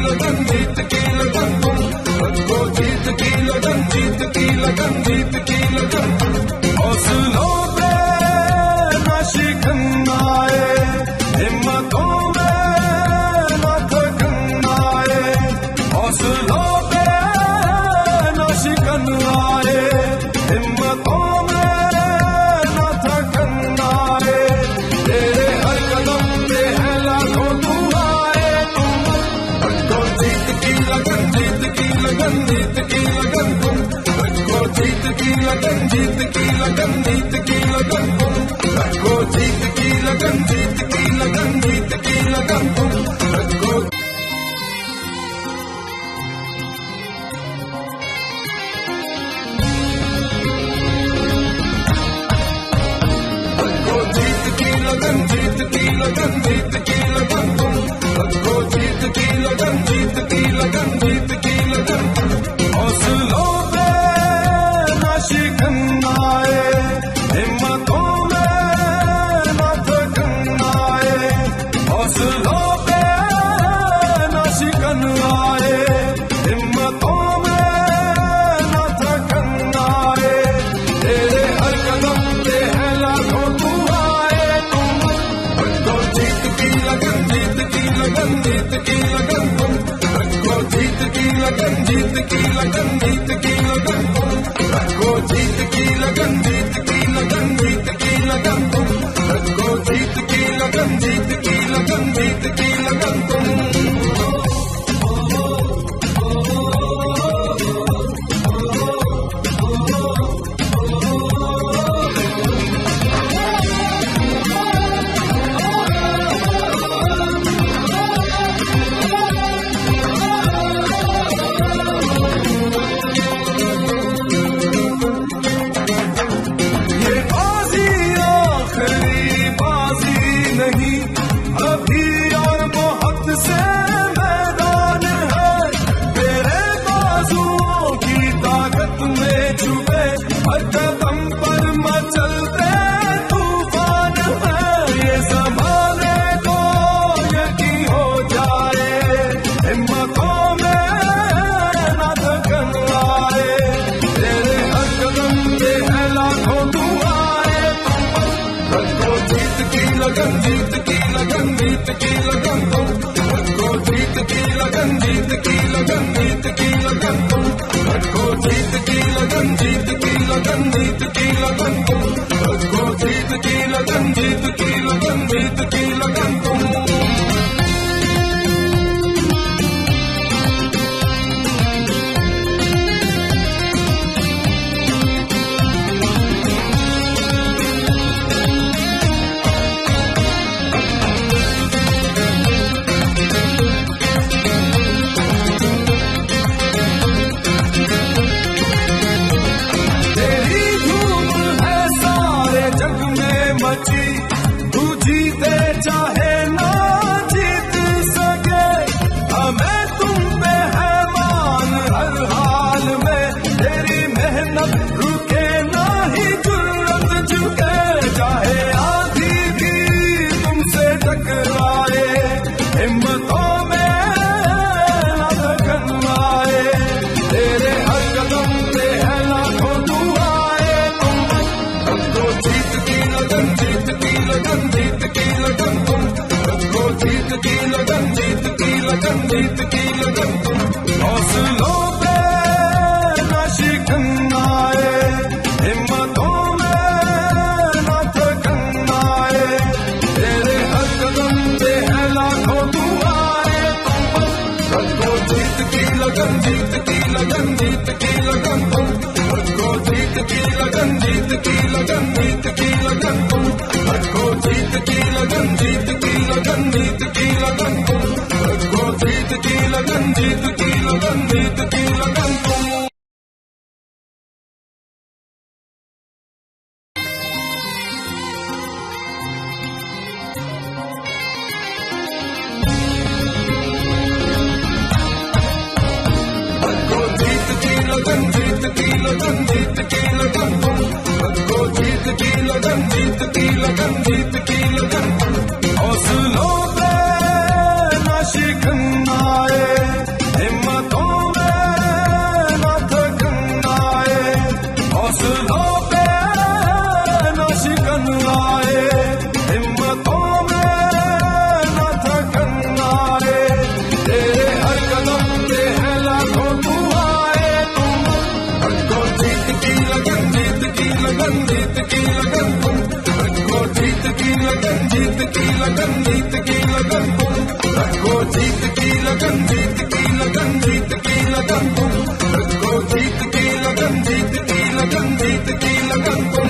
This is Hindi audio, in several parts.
लगन, जीत की लगन तुम रखो, जीत की लगन, जीत की लगन, जीत की लगन। हौसलों पे न शिकन आए, हिम्मतों में न थकन आए, हौसलों पे न शिकन आए, हिम्मतों में न थकन आए। तेरे हर कदम पे है लाखों दुआएं, तुम रखो जीत की लगन, जीत की लगन, जीत की लगन तुम रखो, जीत की लगन, जीत की लगन, जीत की लगन तुम रखो, जीत की लगन, जीत की लगन, जीत की लगन तुम रखो। जीत की लगन, जीत की लगन, जीत की लगन तुम रखो, जीत की लगन, जीत की लगन, जीत की लगन। हौसलों पे न शिकन आए, हिम्मतों में न थकन आए, हौसलों पे न शिकन आए, हिम्मतों में न थकन आए। तेरे हर कदम पे है लाखों दुआएं, तुम रखो जीत की लगन, जीत की लगन, जीत की लगन तुम रखो, जीत की लगन, जीत की लगन, जीत की लगन तुम रखो, जीत की लगन, जीत की लगन, जीत की लगन तुम रखो, जीत की लगन, जीत की लगन, जीत की लगन तुम। नहीं अभी और बहुत से मैदान है, तेरे बाजुओं की ताकत में छुपे हर कदम पर मचलते तूफान है। ये ज़माने को यकीन हो जाए, हिम्मतों में न थकन आए, तेरे हर कदम पे है लाखों दुआएं, रखो जीत की लगन, जीत की लगन, जीत की लगन तुम रखो, जीत की लगन, जीत की लगन, जीत की लगन तुम रखो, जीत की लगन, जीत की लगन, जीत की लगन तुम रखो, जीत की लगन, जीत की लगन, जीत की लगन तुम। तू जीते चाहे ना जीत सके, हमें तुम पे है मान हर हाल में, तेरी मेहनत रुके ना ही जुर्रत झुके, चाहे आधी भी तुमसे टकराए, हिम्मतों में न थकन आए, तेरे हर कदम पे है लाखों दुआएं, तुम रखो जीत की लगन, जीत की लगन, जीत की लगन तुम रखो, जीत की लगन, जीत की लगन, जीत की लगन तुम। हौसलों पे न शिकन आए, हिम्मतों में न थकन आए, तेरे हर कदम पे है लाखों दुआएं, तुम रखो जीत की लगन, जीत की लगन, जीत की लगन तुम रखो, जीत की लगन, जीत की लगन, जीत की लगन तुम रखो, जीत की लगन, जीत की लगन, जीत की लगन तुम रखो, जीत की लगन, जीत की लगन, जीत की लगन तुम। लगन, जीत की लगन, जीत की लगन तुम रखो, जीत की लगन, जीत की लगन, जीत की लगन। हौसलों पे न शिकन आए, लगन, जीत की लगन तुम रखो, जीत की लगन, जीत की लगन, जीत की लगन तुम रखो, जीत की लगन, जीत की लगन, जीत की लगन तुम।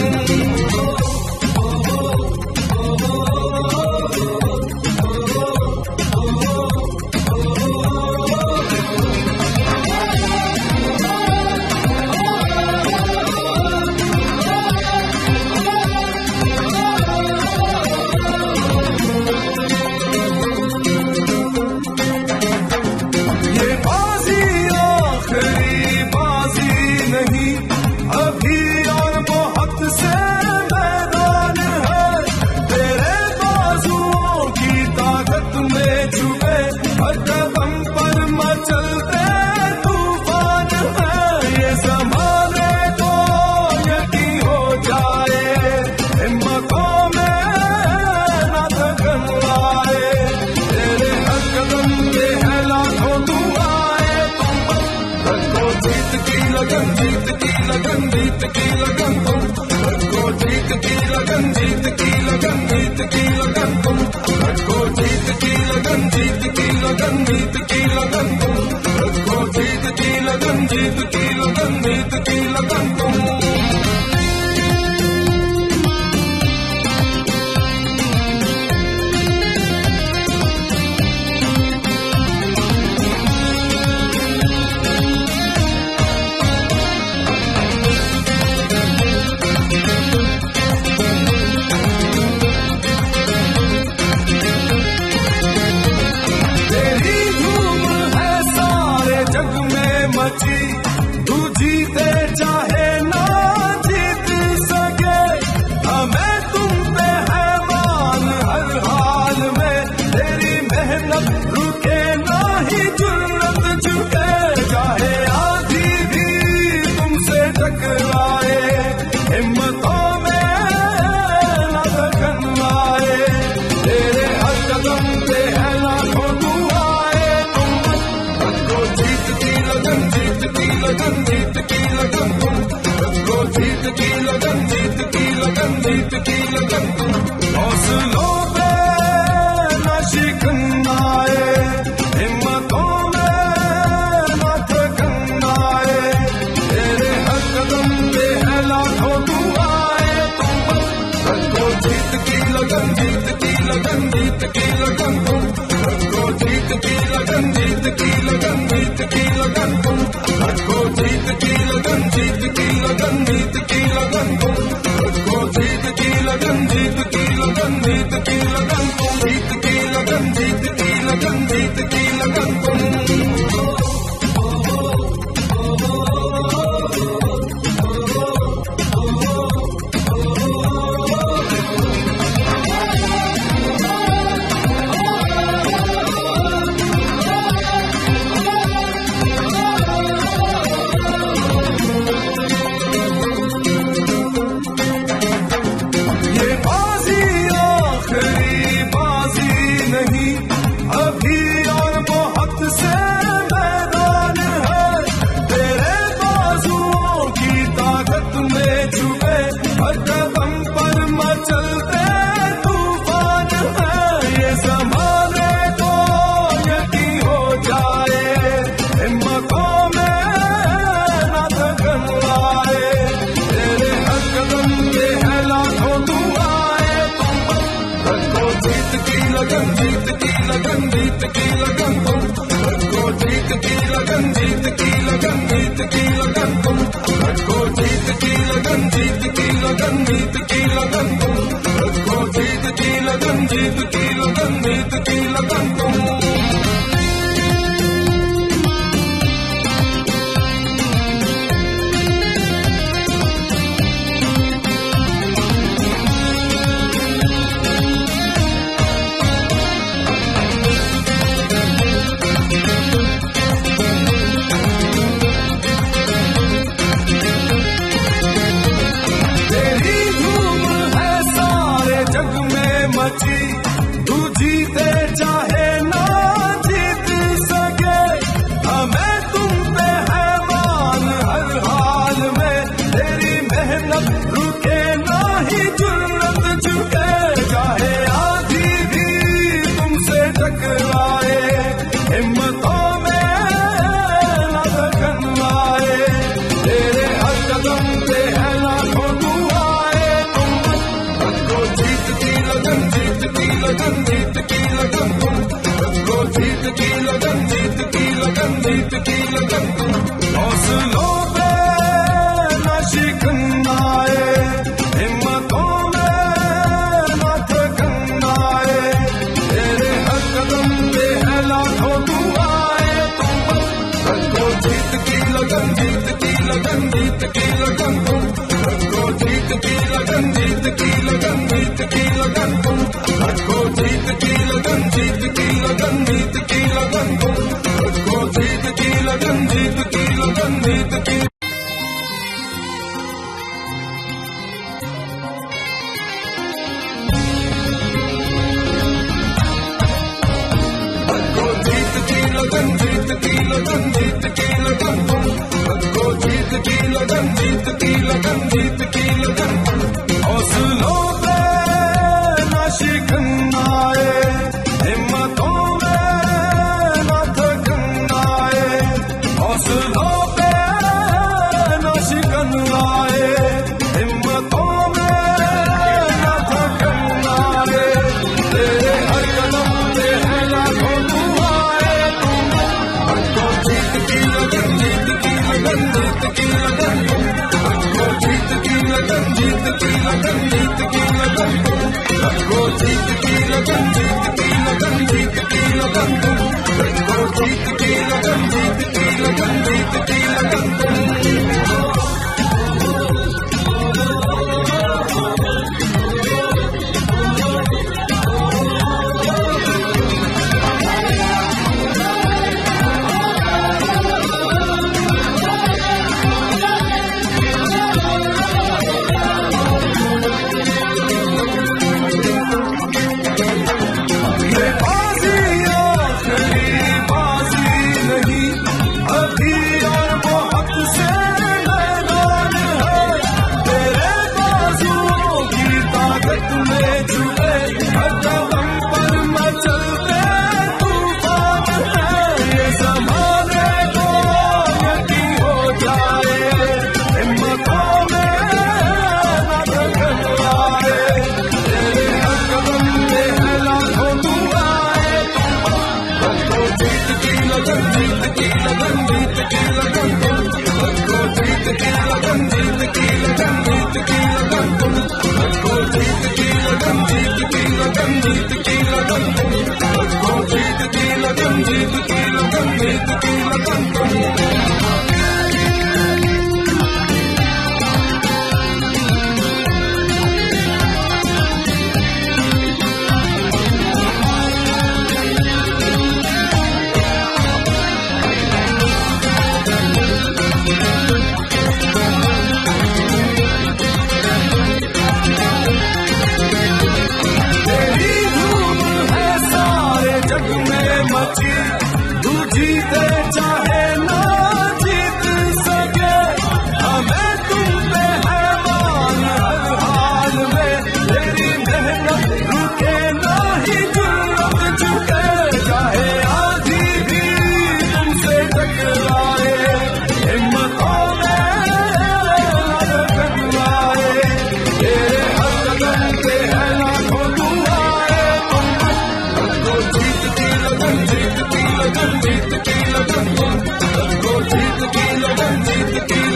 जीत की लगन, जीत की लगन तुम रखो, जीत की लगन, जीत की लगन, जीत की लगन तुम रखो, जीत की लगन, जीत की लगन, जीत की लगन तुम रखो, जीत की लगन, जीत की लगन, जीत की लगन तुम। तू जीते चाहे ना जीत सके, हमें तुम पे है मान हर हाल में, तेरी मेहनत रुके ना ही जुर्रत झुके, चाहे आधी भी तुमसे टकराए, हिम्मतों में ना थकन आए, तेरे हर कदम पे है लाखों दुआएं, तुम रखो जीत की लगन, जीत की लगन, जीत की लगन तुम रखो, जीत की लगन, जीत की लगन, जीत की लगन तुम। हौसलों पे न शिकन आए, हिम्मतों में न थकन आए, तेरे हर कदम पे है लाखों दुआएं, तुम रखो जीत की लगन, जीत की लगन, जीत की लगन तुम रखो, जीत की लगन, जीत की लगन, जीत की लगन तुम रखो, जीत की लगन, जीत की लगन, जीत की लगन तुम रखो, जीत की लगन, जीत की लगन, जीत की लगन तुम, जीत की लगन, जीत की लगन, जीत की लगन तुम। जीत की लगन, जीत की लगन तुम रखो, जीत की लगन, जीत की लगन, जीत की लगन तुम रखो, जीत की लगन, जीत की लगन, जीत की लगन तुम रखो, जीत की लगन, जीत की लगन, जीत की लगन तुम। लगन तुम, रखो जीत की लगन, जीत की लगन, जीत की लगन तुम। हौसलों पे न शिकन आए, हिम्मतों में न थकन आए, तेरे हर कदम पे है लाखों दुआएं तुम। रखो जीत की लगन, जीत की लगन, जीत की लगन तुम, रखो जीत की लगन, जीत की लगन, जीत की लगन तुम। रखो जीत की लगन, जीत की लगन, जीत की लगन तुम, रखो जीत की लगन, जीत की लगन, जीत की। रखो जीत की लगन, जीत की लगन, जीत की लगन तुम, रखो जीत की लगन, जीत की लगन, जीत की लगन तुम। हौसलों पे न शिकन आए, हिम्मतों में न थकन आए, हौसलों पे न शिकन आए, हिम्मतों में न थकन आए, तेरे हर कदम पे है लाखों दुआएं तुम। रखो जीत की लगन, जीत की लगन, जीत की लगन तुम, रखो जीत की लगन, जीत की लगन, जीत की लगन तुम। रखो जीत की लगन, जीत की लगन, जीत की लगन तुम, रखो जीत की लगन, जीत की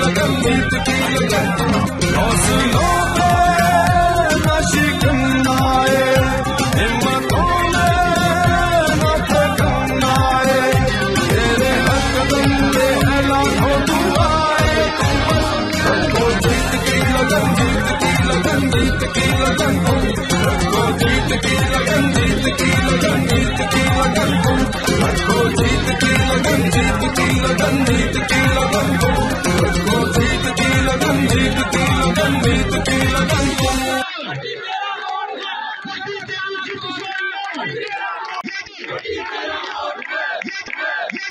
लगन, जीत की लगन तुम। हौसलों पे न शिकन आए, हिम्मतों में न थकन आए, तेरे हर कदम पे है लाखों दुआएं तुम। रखो जीत की लगन, जीत की लगन, जीत की लगन तुम, रखो जीत की लगन, जीत की लगन, जीत की लगन तुम, रखो जीत की लगन, जीत की लगन, जीत की लगन।